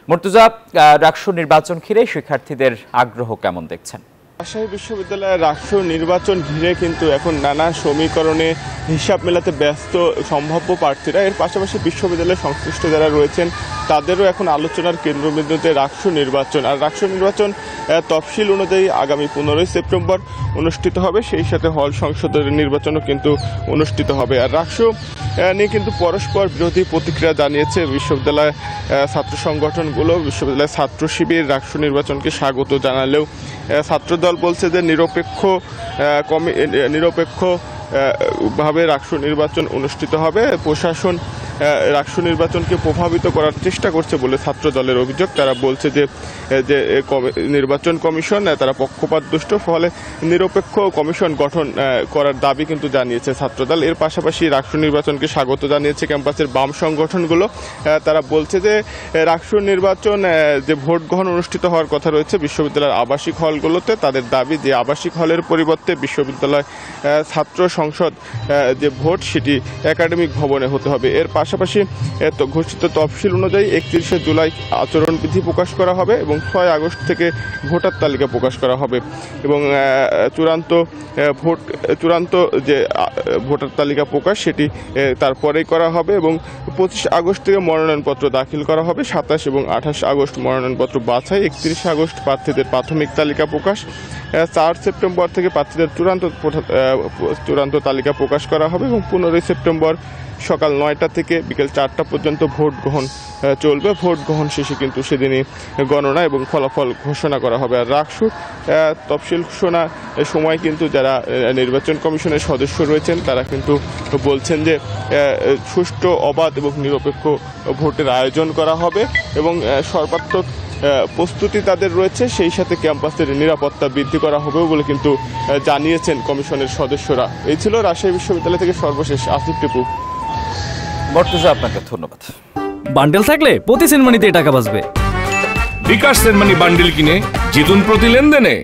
মুর্তজা, রাকসু নির্বাচন ঘিরে শিক্ষার্থীদের আগ্রহ কেমন দেখছেন? রাজশাহী বিশ্ববিদ্যালয়ের রাকসু নির্বাচন ঘিরে কিন্তু এখন নানা সমীকরণে হিসাব মেলাতে ব্যস্ত সম্ভাব্য প্রার্থীরা। এর পাশাপাশি বিশ্ববিদ্যালয়ের সংশ্লিষ্ট যারা রয়েছেন তাদেরও এখন আলোচনার কেন্দ্রবিন্দুতে রাকসু নির্বাচন। আর রাকসু নির্বাচন তফসিল অনুযায়ী আগামী 15 সেপ্টেম্বর অনুষ্ঠিত হবে, সেই সাথে হল সংসদের নির্বাচনও কিন্তু অনুষ্ঠিত হবে। আর রাকসু নিয়ে কিন্তু পরস্পর বিরোধী প্রতিক্রিয়া জানিয়েছে বিশ্ববিদ্যালয় ছাত্র সংগঠনগুলো। বিশ্ববিদ্যালয়ের ছাত্র শিবির রাকসু নির্বাচনকে স্বাগত জানালেও ছাত্রদল বলছে যে নিরপেক্ষভাবে রাকসু নির্বাচন অনুষ্ঠিত হবে। প্রশাসন রাকসু নির্বাচনকে প্রভাবিত করার চেষ্টা করছে বলে ছাত্র দলের অভিযোগ। তারা বলছে যে নির্বাচন কমিশন তারা পক্ষপাতদুষ্ট, ফলে নিরপেক্ষ কমিশন গঠন করার দাবি কিন্তু জানিয়েছে ছাত্রদল। এর পাশাপাশি রাকসু নির্বাচনকে স্বাগত জানিয়েছে ক্যাম্পাসের বাম সংগঠনগুলো। তারা বলছে যে রাকসু নির্বাচন যে ভোট গ্রহণ অনুষ্ঠিত হওয়ার কথা রয়েছে বিশ্ববিদ্যালয়ের আবাসিক হলগুলোতে, তাদের দাবি যে আবাসিক হলের পরিবর্তে বিশ্ববিদ্যালয় ছাত্র সংসদ যে ভোট সেটি একাডেমিক ভবনে হতে হবে। এর পাশাপাশি ঘোষিত তফসিল অনুযায়ী 31 জুলাই আচরণবিধি প্রকাশ করা হবে এবং 6 আগস্ট থেকে ভোটার তালিকা প্রকাশ করা হবে এবং চূড়ান্ত যে ভোটার তালিকা প্রকাশ সেটি তারপরেই করা হবে এবং 25 আগস্ট থেকে মনোনয়নপত্র দাখিল করা হবে। 27 এবং 28 আগস্ট মনোনয়নপত্র বাছাই, 31 আগস্ট প্রার্থীদের প্রাথমিক তালিকা প্রকাশ, 4 সেপ্টেম্বর থেকে প্রার্থীদের চূড়ান্ত তালিকা প্রকাশ করা হবে এবং 15 সেপ্টেম্বর সকাল 9টা থেকে বিকেল 4টা পর্যন্ত ভোট গ্রহণ চলবে। ভোট গ্রহণ শেষে কিন্তু সেদিনই গণনা এবং ফলাফল ঘোষণা করা হবে। আর রাকসুর তফসিল ঘোষণার সময় কিন্তু যারা নির্বাচন কমিশনের সদস্য রয়েছেন তারা কিন্তু বলছেন যে সুষ্ঠু, অবাধ এবং নিরপেক্ষ ভোটের আয়োজন করা হবে এবং সর্বাত্মক প্রস্তুতি তাদের রয়েছে, সেই সাথে ক্যাম্পাসের নিরাপত্তা বৃদ্ধি করা হবে বলে কিন্তু জানিয়েছেন কমিশনের সদস্যরা। এই ছিল রাজশাহী বিশ্ববিদ্যালয় থেকে সর্বশেষ আসিফ টিপু। মুর্তজা, আপনাকে ধন্যবাদ। বান্ডেল থাকলে প্রতি সেনমানিতে টাকা বাঁচবে। বিকাশ সেনমানি বান্ডেল কিনে জিতুন প্রতি লেনদেনে।